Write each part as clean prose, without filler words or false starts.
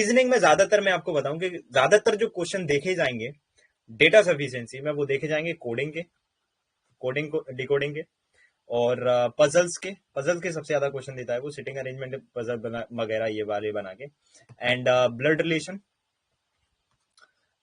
Reasoning में ज्यादातर मैं आपको बताऊं कि ज्यादातर जो क्वेश्चन देखे जाएंगे डेटा सफिशिएंसी में, वो देखे जाएंगे कोडिंग को डिकोडिंग के, और पजल्स के सबसे ज्यादा क्वेश्चन देता है वो, सिटिंग अरेंजमेंट पजल वगैरह ये वाले बना के, एंड ब्लड रिलेशन,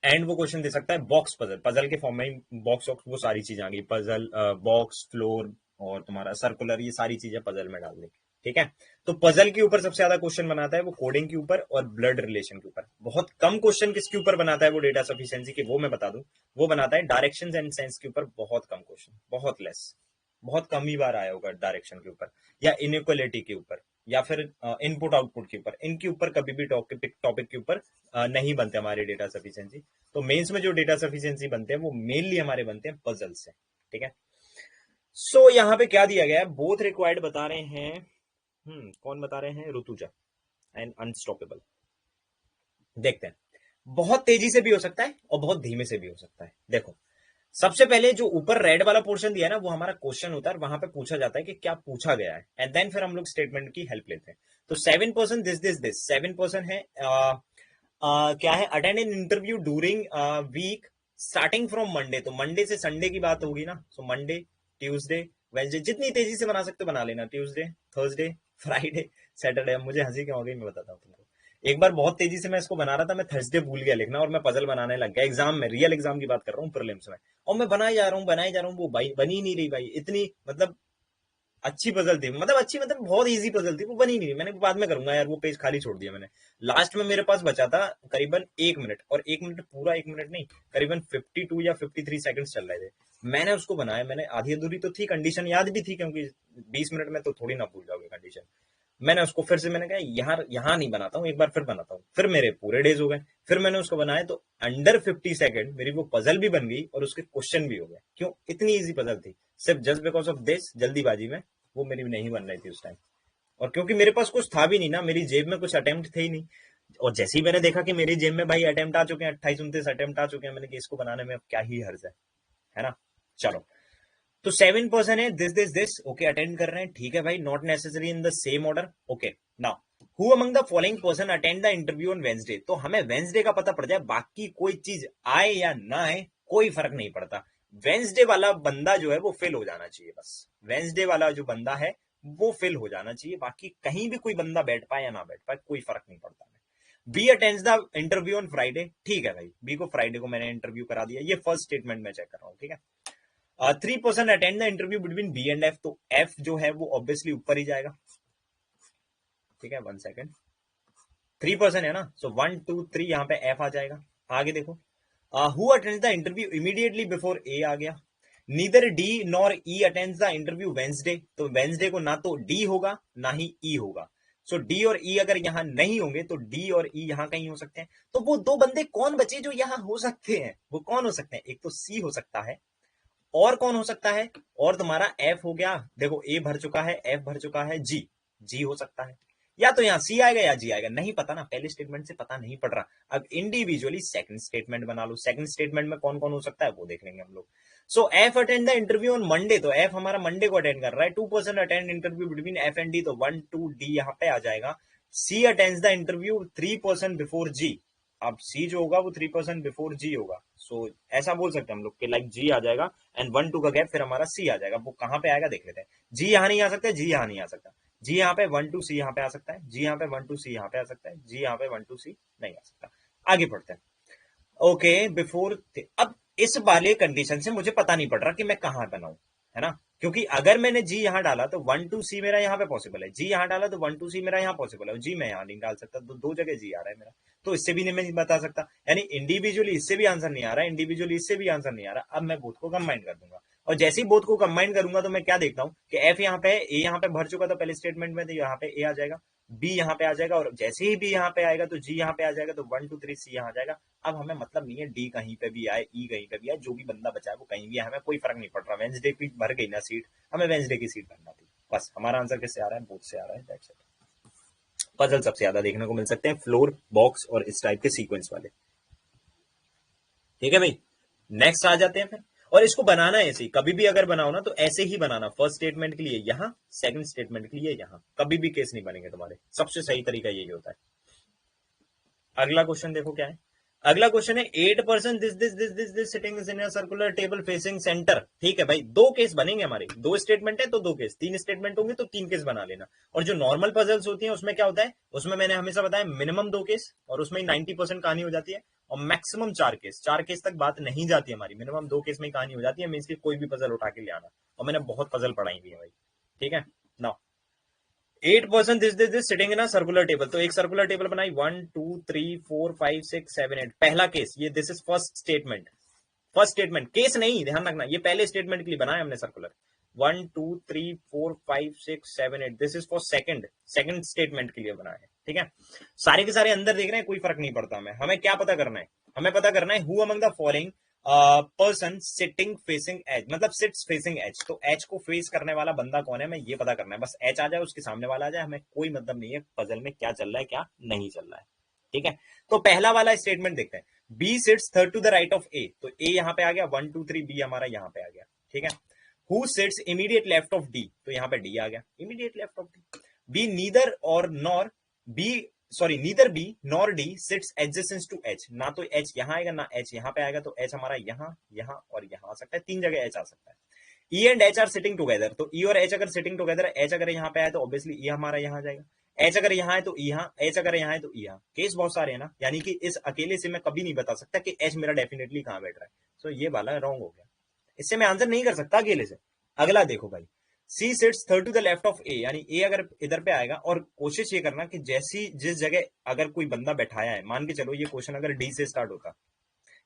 एंड वो क्वेश्चन दे सकता है बॉक्स पजल, पजल के फॉर्म में बॉक्स, वो सारी चीजें आ गई, पजल बॉक्स फ्लोर और तुम्हारा सर्कुलर, ये सारी चीजें पजल में डाल देंगे। ठीक है, तो पजल के ऊपर सबसे ज्यादा क्वेश्चन बनाता है वो कोडिंग के ऊपर और ब्लड रिलेशन के ऊपर। बहुत कम क्वेश्चन किसके ऊपर बनाता है वो डेटा सफिशिएंसी के, वो मैं बता दूं, वो बनाता है डायरेक्शंस एंड सेंस के ऊपर। बहुत कम क्वेश्चन, बहुत लेस, बहुत कम ही बार आया होगा डायरेक्शन के ऊपर, या इनइक्वालिटी के ऊपर, या फिर इनपुट आउटपुट के ऊपर। इनके ऊपर कभी भी टॉपिक के ऊपर नहीं बनते हमारे डेटा सफिशिएंसी। तो मेंस में जो डेटा सफिशिएंसी बनते हैं वो मेनली हमारे बनते हैं पजल से। ठीक है, सो यहाँ पे क्या दिया गया है, बोथ रिक्वायर्ड बता रहे हैं। कौन बता रहे हैं, ऋतुजा एंड अनस्टॉपेबल। देखते हैं, बहुत तेजी से भी हो सकता है और बहुत धीमे से भी हो सकता है। देखो, सबसे पहले जो ऊपर रेड वाला पोर्शन दिया है ना, वो हमारा क्वेश्चन होता है, वहां पे पूछा जाता है कि क्या पूछा गया है, एंड देन फिर हम लोग स्टेटमेंट की हेल्प लेते हैं। तो 7% दिस 7% है, क्या है, attend an interview during week starting from Monday. तो मंडे से संडे की बात होगी ना, सो मंडे, ट्यूसडे, वेंसडे, जितनी तेजी से बना सकते हो बना लेना, ट्यूसडे, थर्सडे, फ्राइडे, सैटरडे। मुझे हंसी क्यों आ गई मैं बताता हूँ तुमको। एक बार बहुत तेजी से मैं इसको बना रहा था, मैं थर्सडे भूल गया लिखना, और मैं पजल बनाने लग गया एग्जाम में, रियल एग्जाम की बात कर रहा हूँ, प्रीलिम्स में। और मैं बनाई जा रहा हूँ, वो बनी ही नहीं रही भाई, इतनी मतलब अच्छी पजल थी, मतलब अच्छी मतलब बहुत इजी पजल थी, वो बनी नहीं रही। मैंने बाद में करूंगा यार, वो पेज खाली छोड़ दिया मैंने। लास्ट में मेरे पास बचा था करीबन 1 मिनट, और 1 मिनट पूरा 1 मिनट नहीं, करीबन 52 या 53 सेकंड चल रहे थे। मैंने उसको बनाया, मैंने आधी अधूरी तो थी, कंडीशन याद भी थी, क्योंकि 20 मिनट में तो थोड़ी ना भूल जाओगे कंडीशन। मैंने उसको फिर से, मैंने कहा यहाँ यहाँ नहीं बनाता हूँ, एक बार फिर बनाता हूँ, फिर मेरे पूरे डेज हो गए। फिर मैंने उसको बनाया तो अंडर 50 सेकंड मेरी वो पजल भी बन गई और उसके क्वेश्चन भी हो गए। क्यों, इतनी इजी पजल थी, सिर्फ जस्ट बिकॉज ऑफ दिस, जल्दीबाजी में वो मेरी नहीं बन रही थी उस टाइम। और क्योंकि मेरे पास कुछ था भी नहीं ना, मेरी जेब में कुछ अटेम्प्ट थे ही नहीं। और जैसे ही मैंने देखा कि मेरी जेब में भाई अटेम्प्ट आ चुके हैं, 28-29 अटेम्प्ट आ चुके हैं, मैंने कि इसको बनाने में अब क्या ही हर्ज है ना। चलो, तो 7% है दिस ओके, अटेंड कर रहे हैं, ठीक है भाई, not necessary in the same order. Okay, now who among the following person attend the interview on Wednesday. तो हमें वेंसडे का पता पड़ जाए, बाकी कोई चीज आए या ना आए कोई फर्क नहीं पड़ता। वेंसडे वाला बंदा जो है वो फेल हो जाना चाहिए, बस वेंसडे वाला जो बंदा है वो फेल हो जाना चाहिए, बाकी कहीं भी कोई बंदा बैठ पाए या ना बैठ पाए कोई फर्क नहीं पड़ता। B attends the interview on Friday, ठीक है भाई, बी को फ्राइडे को मैंने इंटरव्यू करा दिया, ये फर्स्ट स्टेटमेंट में चेक कर रहा हूँ। ठीक है, 3% attend the interview between B and F. तो एफ जो है वो ऑब्वियसली ऊपर ही जाएगा। ठीक है, 1 सेकेंड, 3% है ना, सो 1 2 3 यहाँ पे एफ आ जाएगा। आगे देखो, who attends the interview immediately before A आ गया। Neither D nor E attends the interview Wednesday. तो वेंसडे को ना तो डी होगा ना ही ई होगा। सो डी और ई अगर यहां नहीं होंगे तो डी और ई यहां कहीं हो सकते हैं। तो वो दो बंदे कौन बचे जो यहां हो सकते हैं, वो कौन हो सकते हैं, एक तो सी हो सकता है, और कौन हो सकता है, और तुम्हारा एफ हो गया। देखो, ए भर चुका है, एफ भर चुका है, जी, जी हो सकता है, या तो यहां सी आएगा या जी आएगा, नहीं पता ना, पहले स्टेटमेंट से पता नहीं पड़ रहा। अब इंडिविजुअली सेकंड स्टेटमेंट बना लो, सेकंड स्टेटमेंट में कौन कौन हो सकता है वो देख लेंगे हम लोग। So F attend the interview on Monday, तो एफ हमारा मंडे को अटेंड कर रहा है। 2% attend interview between F and D, तो 1 2 डी यहाँ पे आ जाएगा। C attend the interview 3% before G. अब सी जो होगा वो 3% बिफोर जी होगा, सो ऐसा बोल सकते हैं हम लोग कि लाइक जी आ जाएगा, एंड 1 2 का गैप, फिर हमारा सी आ जाएगा। वो कहां पे आएगा देख लेते हैं। जी यहाँ नहीं आ सकता, जी यहाँ नहीं आ सकता, जी यहाँ पे 1 2 सी यहाँ पे आ सकता है, जी यहाँ पे 1 2 सी यहाँ पे आ सकता है, जी यहाँ पे 1 2 सी नहीं आ सकता। आगे पढ़ते हैं। ओके, बिफोर, अब इस वाले कंडीशन से मुझे पता नहीं पड़ रहा कि मैं कहां बनाऊं, है ना, क्योंकि अगर मैंने जी यहां डाला तो 1 2 सी मेरा यहां पे पॉसिबल है, जी यहां डाला तो 1 2 सी मेरा यहां पॉसिबल है, जी मैं यहां नहीं डाल सकता, तो दो जगह जी आ रहा है मेरा, तो इससे भी नहीं मैं बता सकता। यानी इंडिविजुअली इससे भी आंसर नहीं आ रहा, इंडिविजुअली इससे भी आंसर नहीं आ रहा। अब मैं बोथ को कंबाइन कर दूंगा, और जैसे ही बोथ को कंबाइन करूंगा तो मैं क्या देखता हूं कि एफ यहाँ पे है, ए यहाँ पे भर चुका था पहले स्टेटमेंट में, तो यहाँ पे ए आ जाएगा, बी यहाँ पे आ जाएगा, और जैसे ही बी यहाँ पे आएगा तो जी यहाँ पे आ जाएगा, तो 1 2 3 सी यहाँ आ जाएगा। अब हमें मतलब नहीं है डी कहीं पे भी आए, ई कहीं पे भी आए, जो भी बंदा बचा है वो कहीं भी है, हमें कोई फर्क नहीं पड़ रहा। वेंसडे की भर गई ना सीट, हमें वेंसडे की सीट भरना थी, बस। हमारा आंसर किससे आ रहा है, बोथ से आ रहा है, दैट्स इट। पजल सबसे ज्यादा देखने को मिल सकते हैं, फ्लोर, बॉक्स और इस टाइप के सीक्वेंस वाले। ठीक है भाई, नेक्स्ट आ जाते हैं फिर। और इसको बनाना है ऐसे ही, कभी भी अगर बनाओ ना तो ऐसे ही बनाना, फर्स्ट स्टेटमेंट के लिए यहां, सेकंड स्टेटमेंट के लिए यहां, कभी भी केस नहीं बनेंगे तुम्हारे, सबसे सही तरीका यही होता है। अगला क्वेश्चन देखो क्या है। अगला क्वेश्चन है 8% this sitting in a circular table facing centre. ठीक है भाई, दो केस बनेंगे हमारे, दो स्टेटमेंट है तो दो केस, तीन स्टेटमेंट होंगे तो तीन केस बना लेना। और जो नॉर्मल पजल्स होती हैं उसमें क्या होता है, उसमें मैंने हमेशा बताया मिनिमम दो केस, और उसमें 90% कहानी हो जाती है, और मैक्सिमम चार केस, चार केस तक बात नहीं जाती है हमारी, मिनिमम दो केस में ही कहानी हो जाती है। मीन्स की कोई भी पजल उठा के ले आना, और मैंने बहुत पजल पढ़ाई हुई है भाई। ठीक है ना। 8% this sitting in circular table, तो एक सर्कुलर टेबल बनाई, 1 2 3 4 5 6 7 8। पहला केस ये, this is first statement, first statement, case नहीं, ध्यान रखना, ये पहले स्टेटमेंट के लिए बनाया हमने circular. 1 2 3 4 5 6 7 8, this is for second, second statement के लिए बनाया है। ठीक है, सारे के सारे अंदर देख रहे हैं, कोई फर्क नहीं पड़ता हमें। हमें क्या पता करना है, हमें पता करना है who among the following person sitting facing E, मतलब सिट्स फेसिंग एज, तो एज को फेस करने वाला बंदा कौन है, हमें ये पता करना है। बस एच आ जाए, उसके सामने वाला आ जाए, हमें कोई मतलब नहीं है पजल में क्या चल रहा है क्या नहीं चल रहा है। ठीक है, तो पहला वाला स्टेटमेंट देखते हैं। B sits third to the right of A, तो ए यहां पे आ गया, 1 2 3, बी हमारा यहां पे आ गया। ठीक है, who sits immediate left of D, तो यहां पे डी आ गया, immediate left of D. B neither और nor B, sorry neither B nor D sits adjacent to H, ना तो एच यहां आएगा ना एच यहां पे आएगा, तो एच हमारा यहां, यहां और यहां आ सकता है, तीन जगह एच आ सकता है। ई and H are sitting together, तो ई और एच अगर सिटिंग टुगेदर है, एच अगर यहां पे आए तो ऑब्वियसली ई हमारा यहां जाएगा, एच अगर यहां है तो ई यहां, एच अगर यहां है तो ई यहां। केस बहुत सारे हैं ना, यानी कि इस अकेले से मैं कभी नहीं बता सकता कि एच मेरा डेफिनेटली कहां बैठ रहा है। सो ये वाला रॉन्ग हो गया, इससे मैं आंसर नहीं कर सकता अकेले से। अगला देखो भाई, C sits third to the left of A, यानी ए अगर इधर पे आएगा, और कोशिश ये करना कि जैसी जिस जगह अगर कोई बंदा बैठाया है, मान के चलो ये क्वेश्चन अगर डी से स्टार्ट होता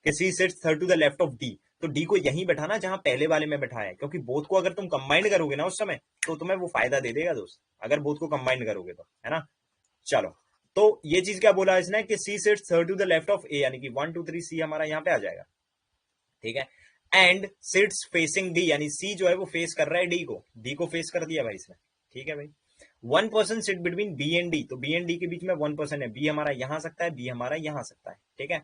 कि C sits third to the left of D, तो डी को यहीं बैठाना जहां पहले वाले में बैठाया है, क्योंकि बोथ को अगर तुम कंबाइन करोगे ना उस समय, तो तुम्हें वो फायदा दे देगा दोस्त, अगर बोथ को कंबाइन करोगे तो, है ना। चलो, तो ये चीज क्या बोला इसने कि C sits third to the left of A, यानी कि 1 2 3 सी हमारा यहां पे आ जाएगा। ठीक है, एंड सिट्स फेसिंग डी, यानी सी जो है वो फेस कर रहा है डी को फेस कर दिया भाई इसने। ठीक है भाई, 1% sit between B and D, तो बी एंड डी के बीच में 1% है, बी हमारा यहां आ सकता है, बी हमारा यहां आ सकता है। ठीक है,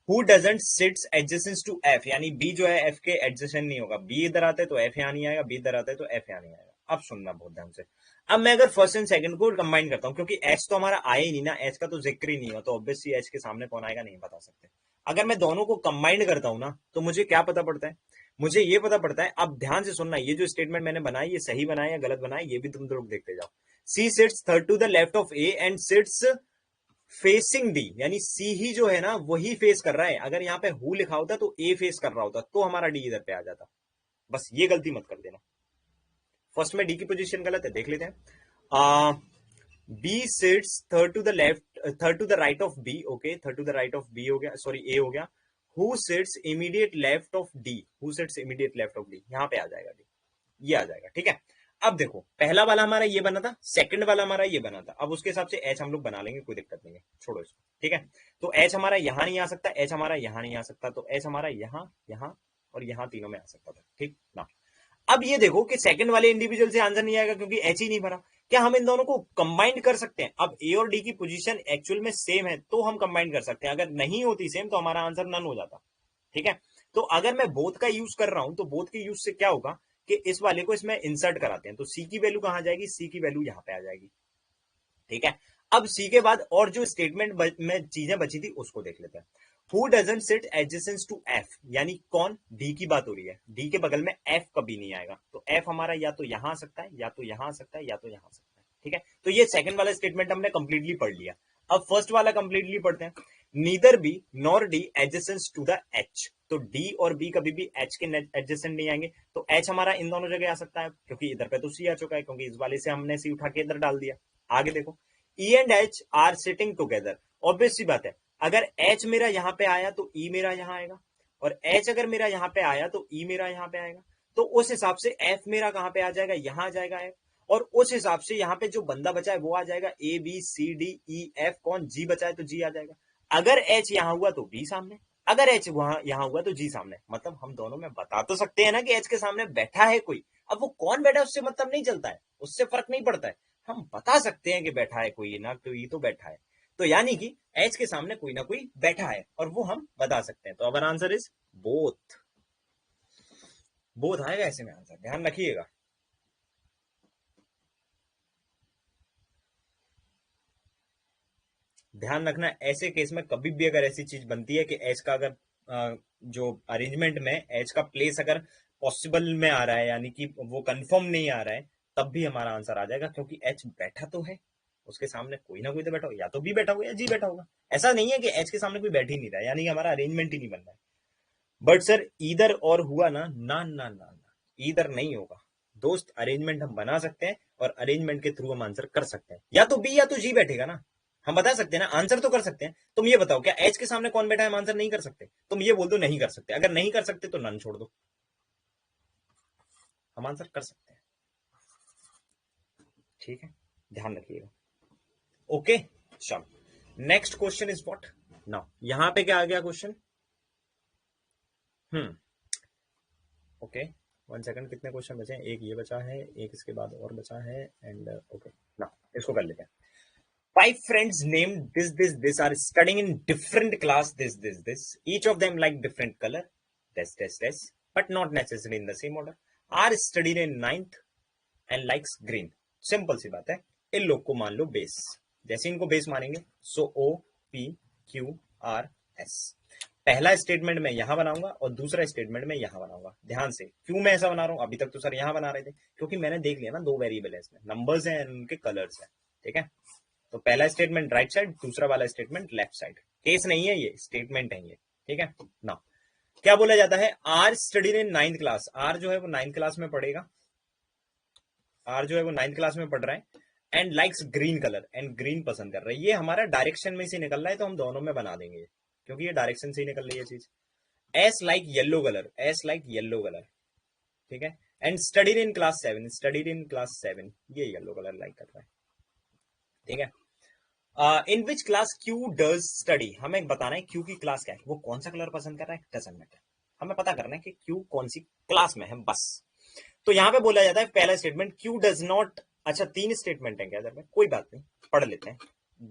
who doesn't sits adjacent to F, यानी बी जो है एफ के एडजेसेंट नहीं होगा, बी इधर आता है तो एफ यहाँ नहीं आएगा, बी इधर आता है तो एफ यहाँ नहीं आएगा। अब सुनना बहुत ध्यान से, अब मैं अगर फर्स्ट एंड सेकंड को कंबाइन करता हूं, क्योंकि एच तो हमारा आया ही नहीं ना, एच का तो जिक्र ही नहीं हुआ, तो ऑब्वियसली एच के सामने कौन आएगा नहीं बता सकते। अगर मैं दोनों को कंबाइन करता हूं ना, तो मुझे क्या पता पड़ता है, मुझे ये पता पड़ता है, अब ध्यान से सुनना, ये जो स्टेटमेंट मैंने बनाई ये सही बनाया या गलत बनाया ये भी तुम लोग देखते जाओ। C sits third to the left of A and sits facing D, यानी सी ही जो है ना वही फेस कर रहा है, अगर यहाँ पे हु लिखा होता तो ए फेस कर रहा होता, तो हमारा डी इधर पे आ जाता। बस ये गलती मत कर देना, फर्स्ट में डी की पोजीशन गलत है, देख लेते हैं। B sits third to the left, third to the right of B, okay, third to the right of B हो गया, सॉरी ए हो गया। Who sits immediate left of D, who sits immediate left of D, यहाँ पे आ जाएगा D, ये आ जाएगा। ठीक है, अब देखो पहला वाला हमारा ये बना था, सेकंड वाला हमारा ये बना था, अब उसके हिसाब से एच हम लोग बना लेंगे, कोई दिक्कत नहीं है, छोड़ो इसको। ठीक है, तो एच हमारा यहां नहीं आ सकता, एच हमारा यहां नहीं आ सकता, तो एच हमारा यहां, यहां और यहां तीनों में आ सकता था। ठीक ना, अब ये देखो कि सेकंड वाले इंडिविजुअल से आंसर नहीं आएगा क्योंकि एच ही नहीं भरा। क्या हम इन दोनों को कंबाइन कर सकते हैं? अब ए और डी की पोजीशन एक्चुअल में सेम है तो हम कंबाइन कर सकते हैं, अगर नहीं होती सेम तो हमारा आंसर नन हो जाता। ठीक है, तो अगर मैं बोथ का यूज कर रहा हूं तो बोथ के यूज से क्या होगा कि इस वाले को इसमें इंसर्ट कराते हैं, तो सी की वैल्यू कहां जाएगी, सी की वैल्यू यहां पे आ जाएगी। ठीक है, अब सी के बाद और जो स्टेटमेंट में चीजें बची थी उसको देख लेते हैं। Who doesn't sit adjacent to F, यानी कौन, डी की बात हो रही है, डी के बगल में एफ कभी नहीं आएगा, तो एफ हमारा या तो यहां आ सकता है या तो यहां आ सकता है या तो यहां आ सकता है। ठीक है, तो ये सेकंड वाला स्टेटमेंट हमने कंप्लीटली पढ़ लिया। अब फर्स्ट वाला कंप्लीटली पढ़ते हैं। Neither B nor D adjacent to the H, तो डी और बी कभी भी एच के एडजेसेंट नहीं आएंगे, तो एच हमारा इन दोनों जगह आ सकता है, क्योंकि इधर पे तो सी आ चुका है, क्योंकि इस वाले से हमने सी उठा के इधर डाल दिया। आगे देखो, E and H are sitting together, obvious सी बात है, अगर एच मेरा यहां पे आया तो ई मेरा यहां आएगा, और एच अगर मेरा यहां पे आया तो ई मेरा यहां पे आएगा, तो उस हिसाब से एफ मेरा कहां पे आ जाएगा, यहां आ जाएगा एफ, और उस हिसाब से यहां पे जो बंदा बचा है वो आ जाएगा A B C D E F, कौन, जी बचा है तो जी आ जाएगा। अगर एच यहां हुआ तो बी सामने, अगर एच वहां यहां हुआ तो जी सामने, मतलब हम दोनों में बता तो सकते हैं ना कि एच के सामने बैठा है कोई, अब वो कौन बैठा है उससे मतलब नहीं चलता है, उससे फर्क नहीं पड़ता है, हम बता सकते हैं कि बैठा है कोई ना कोई तो बैठा है, तो यानी कि एच के सामने कोई ना कोई बैठा है और वो हम बता सकते हैं, तो our answer is both, both आएगा ऐसे में आंसर, ध्यान रखिएगा। ध्यान रखना, ऐसे केस में कभी भी अगर ऐसी चीज बनती है कि एच का अगर जो अरेंजमेंट में एच का प्लेस अगर पॉसिबल में आ रहा है, यानी कि वो कंफर्म नहीं आ रहा है, तब भी हमारा आंसर आ जाएगा, क्योंकि एच बैठा तो है, उसके सामने कोई ना कोई तो बैठा होगा, या तो बी बैठा होगा या जी बैठा होगा। ऐसा नहीं है कि एच के सामने कोई बैठ ही नहीं रहा है, यानी कि हमारा अरेंजमेंट ही नहीं बन रहा है। बट सर ईदर और हुआ ना, ना ना ना ना, ईदर नहीं होगा दोस्त। अरेंजमेंट हम बना सकते हैं और अरेंजमेंट के थ्रू हम आंसर कर सकते हैं, या तो बी या तो जी बैठेगा ना, हम बता सकते हैं ना, आंसर तो कर सकते हैं। तुम ये बताओ, क्या एच के सामने कौन बैठा है हम आंसर नहीं कर सकते? तुम ये बोल दो नहीं कर सकते, अगर नहीं कर सकते तो नन छोड़ दो, हम आंसर कर सकते हैं। ठीक है, ध्यान रखिएगा। ओके, चलो next question is what now. यहां पे क्या आ गया क्वेश्चन? ओके, 1 सेकंड, कितने क्वेश्चन बचे हैं? एक ये बचा है, एक इसके बाद और बचा है, एंड ओके ना, इसको कर लेते हैं। 5 friends named this are studying in different class this. Each of them like different color. This. But not necessarily in the same order. Are studied in 9th and likes green. Simple सी बात है, इन लोग को मान लो base. जैसे इनको base मानेंगे, सो O P Q R S। पहला स्टेटमेंट मैं यहां बनाऊंगा और दूसरा स्टेटमेंट मैं यहां बनाऊंगा। ध्यान से, क्यों मैं ऐसा बना रहा हूं? अभी तक तो सर यहां बना रहे थे, क्योंकि मैंने देख लिया ना, 2 वेरिएबल है इसमें, नंबर्स हैं उनके कलर्स है। ठीक है, तो पहला स्टेटमेंट राइट साइड, दूसरा वाला स्टेटमेंट लेफ्ट साइड। केस नहीं है ये, स्टेटमेंट है ये। ठीक है ना, क्या बोला जाता है? R studied in 9th class. R जो है वो 9th क्लास में पढ़ेगा, आर जो है वो 9th क्लास में पढ़ रहा है, and likes green colour, and green पसंद कर रहा है। ये हमारा डायरेक्शन में से निकल रहा है, तो हम दोनों में बना देंगे, क्योंकि ये डायरेक्शन से ही निकल रही है चीज। S like yellow colour, S like yellow colour. ठीक है, and studied in class 7, studied in class 7, ये येलो कलर लाइक कर रहा है। ठीक है, in which class Q does study, हमें बताना है क्यू की क्लास क्या है, वो कौन सा कलर पसंद कर रहा है, डजंट मैटर। हमें पता करना है कि क्यू कौन सी क्लास में है, बस। तो यहां पे बोला जाता है पहला स्टेटमेंट, क्यू डज नॉट। अच्छा, 3 स्टेटमेंट है क्या इधर में? कोई बात नहीं, पढ़ लेते हैं,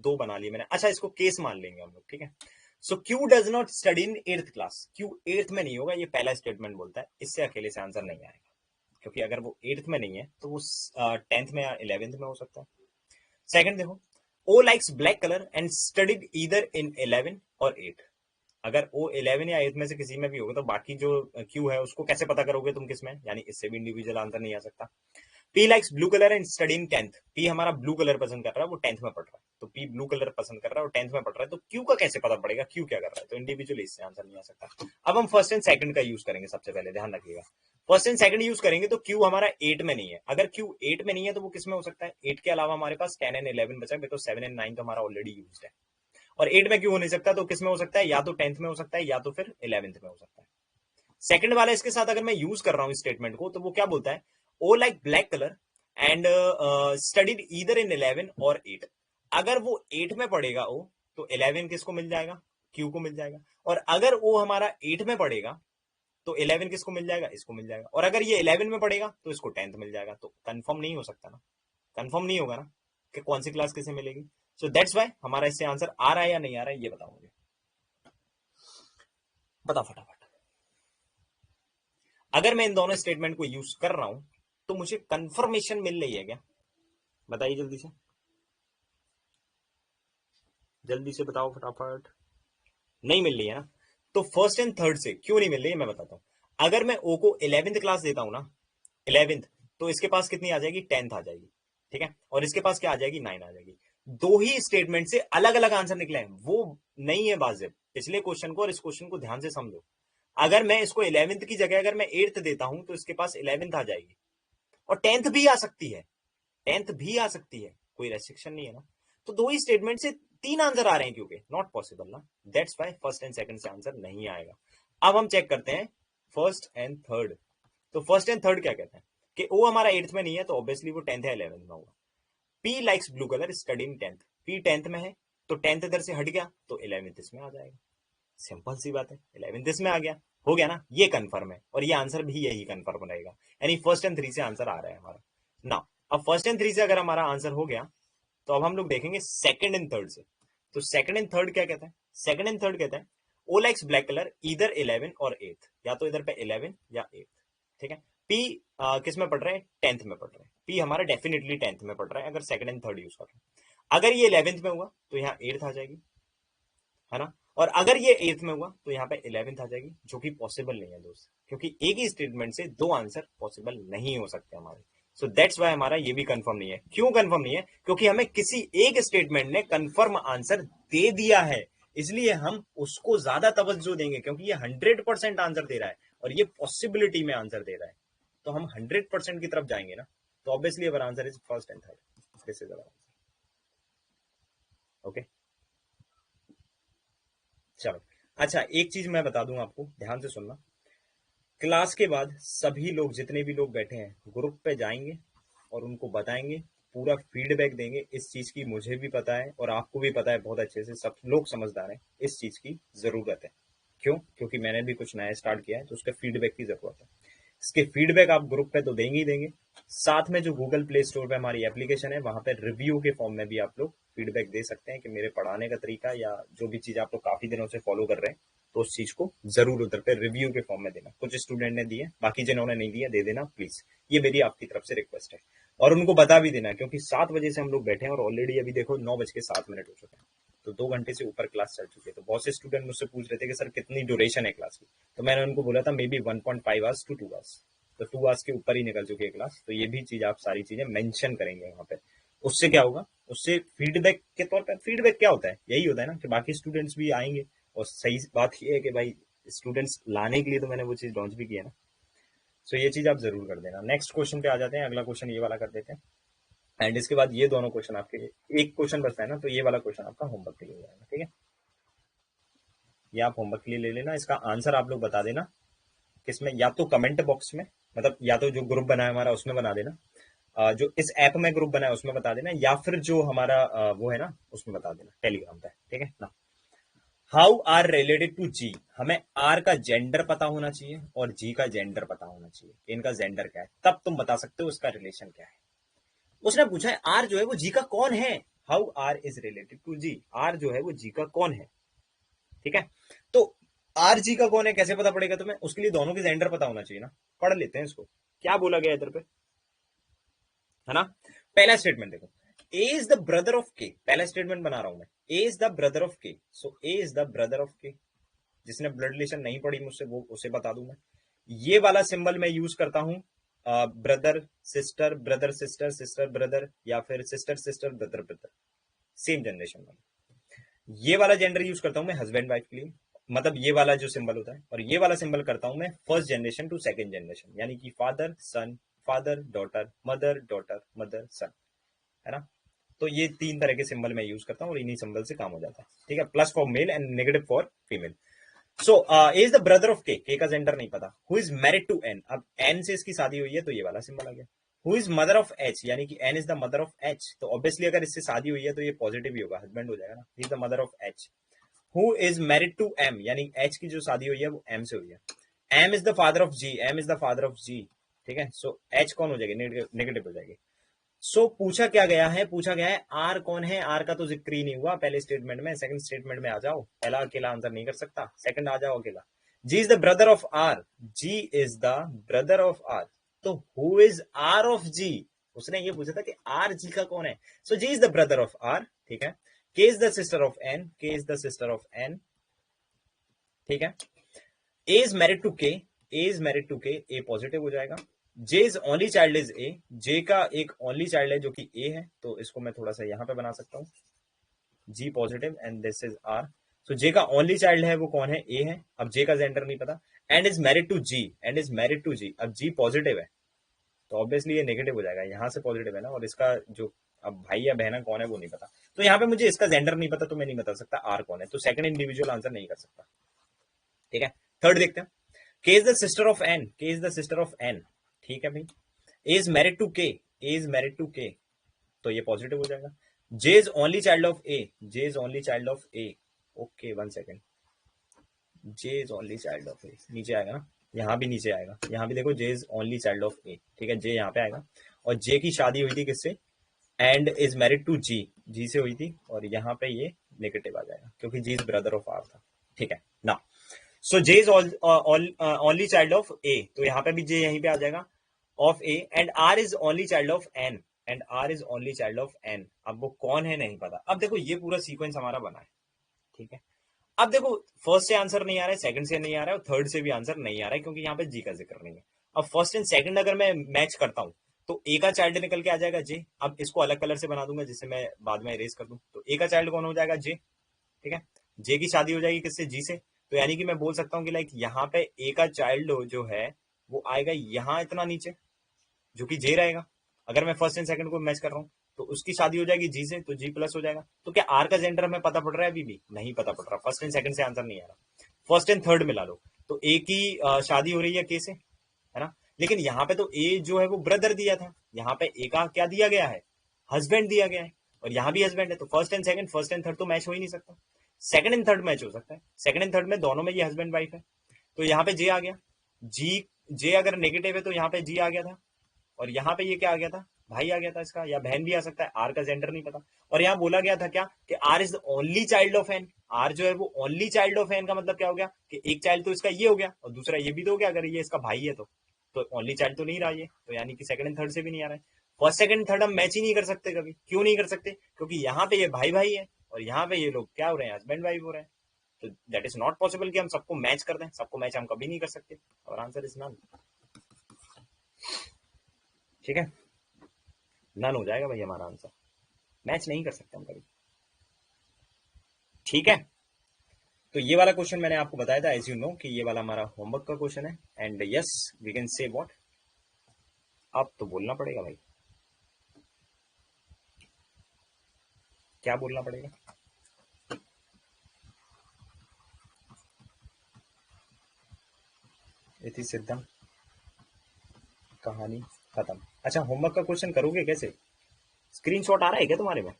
2 बना लिए मैंने। अच्छा, इसको केस मान लेंगे हम लोग। ठीक है, so Q does not study in 8th class. Q 8th में नहीं होगा, ये पहला स्टेटमेंट बोलता है, इससे अकेले से आंसर नहीं आएगा, क्योंकि अगर वो 8th में नहीं है तो वो 10th में या 11th में हो सकता है। सेकंड देखो, O likes black colour and studied either in 11 और 8। अगर ओ 11 या 8 में से किसी में भी होगा, तो बाकी जो क्यू है उसको कैसे पता करोगे तुम किस में? यानी इससे भी इंडिविजुअल आंसर नहीं आ सकता। P likes blue colour and study in 10th। P हमारा ब्लू कलर पसंद कर रहा है, वो 10th में पढ़ रहा है, तो पी ब्लू कलर पसंद कर रहा है और 10th में पढ़ रहा है, तो क्यू का कैसे पता पड़ेगा क्यू क्या कर रहा है? तो इंडिविजुअली इससे आंसर नहीं आ सकता। अब हम फर्स्ट एंड सेकंड का यूज करेंगे, सबसे पहले ध्यान रखिएगा। फर्स्ट एंड सेकंड यूज करेंगे तो क्यू हमारा 8 में नहीं है। अगर क्यू 8 में नहीं है तो वो किस में हो सकता है? 8 के अलावा हमारे पास 10 एंड 11 बचा है, बिकॉज 7 एंड 9 तो हमारा ऑलरेडी यूज है। और 8 में क्यों हो नहीं सकता? तो किस में हो सकता है? या तो 10th में हो सकता है, या तो फिर 11th में हो सकता है। सेकंड वाला इसके साथ अगर मैं यूज कर रहा हूं स्टेटमेंट को, तो वो क्या बोलता है? O like black colour and studied either in 11 और 8। अगर वो 8 में पढ़ेगा ओ, तो 11 किसको मिल जाएगा? क्यू को मिल जाएगा। और अगर वो हमारा 8 में पढ़ेगा तो 11 किसको मिल जाएगा? इसको मिल जाएगा। और अगर ये 11 में पढ़ेगा तो इसको 10th मिल जाएगा। तो कंफर्म नहीं हो सकता ना, कंफर्म नहीं होगा ना कि कौन सी क्लास किसे मिलेगी। सो दैट्स वाई हमारा इससे आंसर आ रहा है या नहीं आ रहा है, ये बताओ मुझे, बता फटाफट। अगर मैं इन दोनों स्टेटमेंट को यूज कर रहा हूं तो मुझे कंफर्मेशन मिल रही है क्या? बताइए जल्दी से, जल्दी से बताओ फटाफट। नहीं मिल रही है ना, तो फर्स्ट एंड थर्ड से क्यों नहीं मिल रही है मैं बताता हूं। अगर मैं ओ को 11th क्लास देता हूं ना, 11th, तो इसके पास कितनी आ जाएगी? 10th आ जाएगी। ठीक है, और इसके पास क्या आ जाएगी? 9 आ जाएगी। दो ही स्टेटमेंट से अलग अलग आंसर निकले हैं, वो नहीं है वाजिब। पिछले क्वेश्चन को और इस क्वेश्चन को ध्यान से समझो। अगर मैं इसको 11th की जगह अगर मैं 8th देता हूं तो इसके पास 11th आ जाएगी, और 10th भी आ सकती है, 10th भी आ सकती है, कोई रेस्ट्रिक्शन नहीं है ना। तो दो ही स्टेटमेंट से 3 आंसर आ रहे हैं, क्योंकि नॉट पॉसिबल ना, that's why first and second से आंसर नहीं आएगा। अब हम चेक करते हैं फर्स्ट एंड थर्ड। तो फर्स्ट एंड थर्ड क्या कहते हैं कि ओ हमारा 8th में नहीं है, तो ऑब्वियसली वो 10th या 11th में होगा। P likes blue colour study in 10th। P 10th में है, तो 10th इधर से हट गया तो 11th इसमें आ जाएगा। सिंपल सी बात है, 11th इसमें आ गया, हो गया ना, ये कंफर्म है, और ये आंसर भी यही कंफर्म रहेगा। यानी फर्स्ट एंड थ्री से आंसर आ रहा है हमारा ना। अब फर्स्ट एंड थ्री से अगर हमारा आंसर हो गया, तो अब हम लोग देखेंगे सेकंड एंड थर्ड से। तो सेकंड एंड थर्ड क्या कहता है? सेकंड एंड थर्ड कहता है ओ लाइक्स ब्लैक कलर इधर 11 और 8, या तो इधर पे 11 या 8। ठीक है, पी किस में पढ़ रहे हैं? 10th में पढ़ रहे हैं। पी हमारा डेफिनेटली 10th में पढ़ रहा है, अगर सेकंड एंड थर्ड यूज कर रहे हैं। अगर ये 11th में हुआ तो यहाँ 8th आ जाएगी, है ना, और अगर ये 8th में हुआ तो यहाँ पे 11th आ जाएगी, जो कि पॉसिबल नहीं है दोस्त, क्योंकि एक ही स्टेटमेंट से दो आंसर पॉसिबल नहीं हो सकते हमारे। सो दैट्स वाई हमारा ये भी कंफर्म नहीं है। क्यों कंफर्म नहीं है? क्योंकि हमें किसी एक स्टेटमेंट ने कंफर्म आंसर दे दिया है, इसलिए हम उसको ज्यादा तवज्जो देंगे, क्योंकि ये 100% आंसर दे रहा है और ये पॉसिबिलिटी में आंसर दे रहा है, तो हम 100% की तरफ जाएंगे ना। तो obviously our answer is first and third, this is our answer. Okay, चलो। अच्छा, एक चीज मैं बता दूं आपको, ध्यान से सुनना। क्लास के बाद सभी लोग, जितने भी लोग बैठे हैं, ग्रुप पे जाएंगे और उनको बताएंगे, पूरा फीडबैक देंगे। इस चीज की मुझे भी पता है और आपको भी पता है बहुत अच्छे से, सब लोग समझदार हैं, इस चीज की जरूरत है। क्यों? क्योंकि मैंने भी कुछ नया स्टार्ट किया है, तो उसके फीडबैक की जरूरत है। इसके फीडबैक आप ग्रुप पे तो देंगे ही देंगे, साथ में जो गूगल प्ले स्टोर पे हमारी एप्लीकेशन है, वहां पे रिव्यू के फॉर्म में भी आप लोग फीडबैक दे सकते हैं कि मेरे पढ़ाने का तरीका या जो भी चीज आप लोग काफी दिनों से फॉलो कर रहे हैं, तो उस चीज को जरूर उधर पे रिव्यू के फॉर्म में देना। कुछ स्टूडेंट ने दिए, बाकी जिन्होंने नहीं दिया दे देना प्लीज, ये मेरी आपकी तरफ से रिक्वेस्ट है। और उनको बता भी देना, क्योंकि 7 बजे से हम लोग बैठे हैं और ऑलरेडी अभी देखो 9:07 हो चुके हैं, तो 2 घंटे से ऊपर क्लास चल चुकी है। तो बहुत से स्टूडेंट मुझसे पूछ रहे थे कि सर कितनी ड्यूरेशन है क्लास की, तो मैंने उनको बोला था maybe 1.5 hours to 2 hours, तो 2 आवर्स के ऊपर ही निकल चुकी है क्लास। तो ये भी चीज आप सारी चीजें मेंशन करेंगे वहां पे। उससे क्या होगा? उससे फीडबैक के तौर पर, फीडबैक क्या होता है? यही होता है ना कि बाकी स्टूडेंट्स भी आएंगे। और सही बात ये है कि भाई स्टूडेंट्स लाने के लिए तो मैंने वो चीज लॉन्च भी की है ना। सो ये चीज आप जरूर कर देना। नेक्स्ट क्वेश्चन पे आ जाते हैं, अगला क्वेश्चन ये वाला कर देते हैं, एंड इसके बाद ये दोनों क्वेश्चन आपके, एक क्वेश्चन बचता है ना, तो ये वाला क्वेश्चन आपका होमवर्क के लिए हो जाएगा, ठीक है? ये आप होमवर्क के लिए ले लेना, इसका आंसर आप लोग बता देना किसमें, या तो कमेंट बॉक्स में, मतलब या तो जो ग्रुप बना है हमारा उसमें बना देना, जो इस ऐप में ग्रुप बना है उसमें बता देना, या फिर जो हमारा वो है ना उसमें बता देना, टेलीग्राम पे, ठीक है ना। हाउ आर रिलेटेड टू जी, हमें आर का जेंडर पता होना चाहिए और जी का जेंडर पता होना चाहिए, इनका जेंडर क्या है, तब तुम बता सकते हो इसका रिलेशन क्या है। उसने पूछा है आर जो है वो जी का कौन है, how R is related to G, R जो है वो जी का कौन है, ठीक है? तो आर जी का कौन है कैसे पता पड़ेगा तुम्हें? उसके लिए दोनों के जेंडर पता होना चाहिए ना। पढ़ लेते हैं इसको, क्या बोला गया इधर पे, है ना। पहला स्टेटमेंट देखो, ए इज द ब्रदर ऑफ के, पहला स्टेटमेंट बना रहा हूं मैं, ए इज द ब्रदर ऑफ के, सो ए इज द ब्रदर ऑफ के। जिसने ब्लड रिलेशन नहीं पढ़ी मुझसे वो उसे बता दूं मैं। ये वाला सिंबल मैं यूज करता हूं brother sister, brother sister, sister brother, या फिर sister sister brother brother, same generation वाला। ये वाला जेंडर यूज करता हूं मैं हस्बैंड वाइफ के लिए, मतलब ये वाला जो सिंबल होता है, और ये वाला सिंबल करता हूं मैं first generation to second generation, यानी कि father son, father daughter, mother daughter, mother son, है ना। तो ये 3 तरह के सिंबल मैं यूज करता हूँ और इन्हीं सिंबल से काम हो जाता है, ठीक है। Plus for male and negative for female. So is the brother of K का जेंडर नहीं पता। Who is married to N, अब एन से इसकी शादी हुई है तो ये वाला सिंबल आ गया। Who is mother of H, यानी कि N is the mother of H, तो ऑब्वियसली अगर इससे शादी हुई है तो ये पॉजिटिव ही होगा, हस्बैंड हो जाएगा ना, is the mother of H. Who is married to M, यानी एच की जो शादी हुई है वो एम से हुई है। M is the father of G, M is the father of G, ठीक है। सो एच कौन हो जाएगी? नेगेटिव हो जाएगी। सो पूछा क्या गया है? पूछा गया है आर कौन है। आर का तो जिक्र ही नहीं हुआ पहले स्टेटमेंट में। सेकंड स्टेटमेंट में आ जाओ, पहला अकेला आंसर नहीं कर सकता, सेकंड आ जाओ अकेला। G is the brother of R, G is the brother of R, तो who is R of G? उसने ये पूछा था कि आर जी का कौन है। सो G is the brother of R, ठीक है। K is the sister of N, K is the sister of N, ठीक है। ए इज मैरिड टू के, ए इज मैरिड टू के, ए पॉजिटिव हो जाएगा। J is only child is A, J का एक ओनली चाइल्ड है जो कि ए है, तो इसको मैं थोड़ा सा यहां पे बना सकता हूं, G positive and this is R. So J का ओनली चाइल्ड है वो कौन है? ए है। अब जे का जेंडर नहीं पता। And is married to G, and is married to G, अब जी पॉजिटिव है तो ऑब्वियसली ये नेगेटिव हो जाएगा, यहां से पॉजिटिव है ना, और इसका जो अब भाई या बहना कौन है वो नहीं पता, तो यहाँ पे मुझे इसका जेंडर नहीं पता, तो मैं नहीं बता सकता आर कौन है, तो सेकंड इंडिविजुअल आंसर नहीं कर सकता, ठीक है। थर्ड देखते हैं, K is the sister of N, K is the sister of N, ठीक है भाई। ए इज मैरिड टू के, ए इज मैरिड टू के, तो ये पॉजिटिव हो जाएगा। J is only child of A, J is only child of A, okay 1 second, J is only child of A, नीचे आएगा ना, यहाँ भी नीचे आएगा, यहाँ भी देखो जे इज ओनली चाइल्ड ऑफ ए, ठीक है, जे यहाँ पे आएगा। और जे की शादी हुई थी किससे? एंड इज मैरिड टू जी, जी से हुई थी, और यहाँ पे ये नेगेटिव आ जाएगा क्योंकि G is brother of R था, ठीक है ना। So J is only child of A, तो यहाँ पे भी जे यहीं पे आ जाएगा, of A, and R is only child of N, and R is only child of N. अब वो कौन है नहीं पता। अब देखो ये पूरा सीक्वेंस हमारा बना है, ठीक है। अब देखो फर्स्ट से आंसर नहीं आ रहा है, सेकंड से नहीं आ रहा है, और थर्ड से भी आंसर नहीं आ रहा है, क्योंकि यहाँ पे जी का जिक्र नहीं है। अब फर्स्ट एंड सेकंड अगर मैं मैच करता हूँ तो ए का चाइल्ड निकल के आ जाएगा जे। अब इसको अलग कलर से बना दूंगा जिससे मैं बाद में इरेज कर दूं। तो ए का चाइल्ड कौन हो जाएगा, जे, ठीक है। जे की शादी हो जाएगी किससे, जी से। तो यानी कि मैं बोल सकता हूँ कि लाइक यहाँ पे ए का चाइल्ड जो है वो आएगा यहाँ इतना नीचे, जो कि जे रहेगा। अगर मैं फर्स्ट एंड सेकंड को मैच कर रहा हूँ तो उसकी शादी हो जाएगी जी से, तो जी प्लस हो जाएगा। तो क्या आर का जेंडर हमें पता पड़ रहा है, अभी भी नहीं पता पड़ रहा, फर्स्ट एंड सेकंड से आंसर नहीं आ रहा। फर्स्ट एंड थर्ड मिला लो तो ए की शादी हो रही है के से, है ना। लेकिन यहाँ पे तो ए जो है वो ब्रदर दिया था, यहाँ पे ए का क्या दिया गया है, हस्बैंड दिया गया है, और यहाँ भी हस्बैंड है। तो फर्स्ट एंड थर्ड तो मैच हो ही नहीं सकता। सेकंड एंड थर्ड मैच हो सकता है, सेकंड एंड थर्ड में दोनों में ये हस्बैंड वाइफ है। तो यहाँ पे जे आ गया, जी, जे अगर नेगेटिव है तो यहाँ पे जी आ गया था, और यहाँ पे ये क्या आ गया था, भाई आ गया था इसका, या बहन भी आ सकता है, आर का जेंडर नहीं पता। और यहाँ बोला गया था क्या कि R is the only child of N. R जो है वो ओनली चाइल्ड ऑफ एन का मतलब क्या हो गया कि एक चाइल्ड तो इसका ये हो गया और दूसरा ये भी तो हो गया, अगर ये इसका भाई है तो ओनली चाइल्ड तो नहीं रहा ये, तो यानी कि सेकंड एंड थर्ड से भी नहीं आ रहा है। फर्स्ट सेकंड थर्ड हम मैच ही नहीं कर सकते कभी। क्यों नहीं कर सकते, क्योंकि यहाँ पे ये भाई भाई है और यहाँ पे ये लोग क्या हो रहे हैं, हस्बैंड वाइफ हो रहे हैं। तो दैट इज नॉट पॉसिबल कि हम सबको मैच कर दें, सबको मैच हम कभी नहीं कर सकते, और आंसर इज नन, ठीक है। नन हो जाएगा भाई हमारा आंसर, मैच नहीं कर सकते हम कभी, ठीक है। तो ये वाला क्वेश्चन मैंने आपको बताया था, एज यू नो कि ये वाला हमारा होमवर्क का क्वेश्चन है। And yes we can say what, अब तो बोलना पड़ेगा भाई, क्या बोलना पड़ेगा। इति सिद्धम, कहानी खत्म। अच्छा होमवर्क का क्वेश्चन करोगे कैसे, स्क्रीनशॉट आ रहा है क्या तुम्हारे में।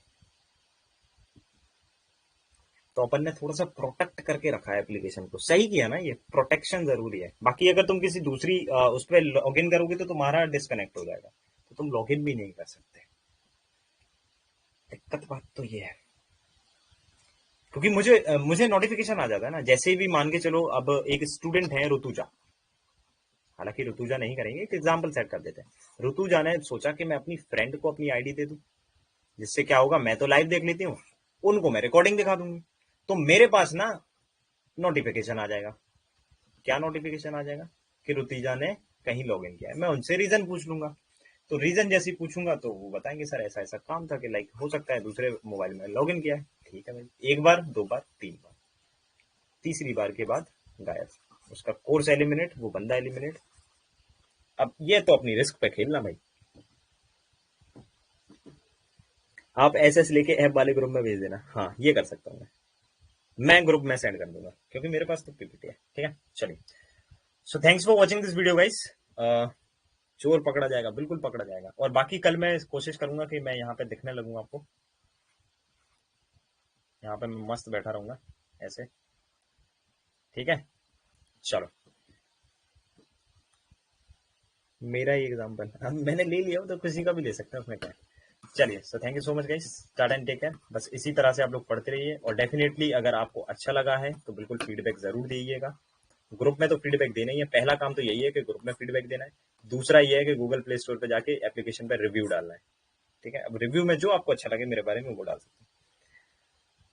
तो अपन ने थोड़ा सा प्रोटेक्ट करके रखा है एप्लीकेशन को, सही किया ना, ये प्रोटेक्शन जरूरी है। बाकी अगर तुम किसी दूसरी उस पर लॉग इन करोगे तो तुम्हारा डिस्कनेक्ट हो जाएगा, तो तुम लॉग इन भी नहीं कर सकते। दिक्कत बात तो ये है, क्योंकि मुझे नोटिफिकेशन आ जाता है ना, जैसे भी मान के चलो अब एक स्टूडेंट है ऋतुजा, हालांकि ऋतुजा नहीं करेंगे, एक एग्जाम्पल सेट कर देते हैं। ऋतुजा ने सोचा कि मैं अपनी फ्रेंड को अपनी आईडी दे दूं, जिससे क्या होगा, मैं तो लाइव देख लेती हूँ, उनको मैं रिकॉर्डिंग दिखा दूंगी, तो मेरे पास ना नोटिफिकेशन आ जाएगा। क्या नोटिफिकेशन आ जाएगा कि ऋतुजा ने कहीं लॉग इन किया है। मैं उनसे रीजन पूछ लूंगा, तो रीजन जैसे ही पूछूंगा तो वो बताएंगे सर ऐसा ऐसा काम था कि लाइक हो सकता है दूसरे मोबाइल में लॉग इन किया है। ठीक है भाई, एक बार, दो बार, तीन बार, तीसरी बार के बाद गायब, उसका कोर्स एलिमिनेट, वो बंदा एलिमिनेट। अब ये तो अपनी रिस्क पे खेलना भाई। आप एसएस लेके ऐप वाले ग्रुप में भेज देना, हाँ ये कर सकता हूँ मैं ग्रुप में सेंड कर दूंगा, क्योंकि मेरे पास तो पीपीटी है, ठीक है। चलिए, so thanks for watching this video guys. चोर पकड़ा जाएगा, बिल्कुल पकड़ा जाएगा। और बाकी कल मैं कोशिश करूंगा कि मैं यहाँ पे दिखने लगूंगा आपको, यहाँ पे मैं मस्त बैठा रहूंगा ऐसे, ठीक है। चलो, मेरा ही एग्जाम्पल अब मैंने ले लिया हो तो किसी का भी ले सकते हैं, उसमें क्या है। चलिए, so thank you so much guys, tata and take care. बस इसी तरह से आप लोग पढ़ते रहिए, और डेफिनेटली अगर आपको अच्छा लगा है तो बिल्कुल फीडबैक जरूर दीजिएगा। ग्रुप में तो फीडबैक देना ही है, पहला काम तो यही है कि ग्रुप में फीडबैक देना है। दूसरा ये है कि गूगल प्ले स्टोर पे जाके एप्लीकेशन पे रिव्यू डालना है, ठीक है। अब रिव्यू में जो आपको अच्छा लगे मेरे बारे में वो डाल सकते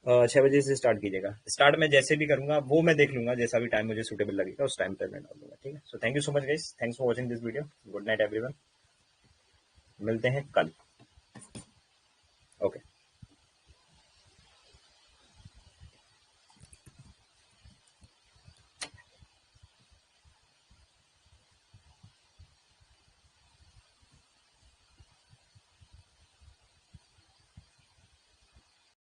हैं। 6 बजे से स्टार्ट कीजिएगा, स्टार्ट में जैसे भी करूंगा वो मैं देख लूंगा, जैसा भी टाइम मुझे सूटेबल लगेगा उस टाइम पर मैं डाल दूंगा, ठीक है। सो thank you so much guys, thanks for watching this video, good night everyone, मिलते हैं कल, ओके।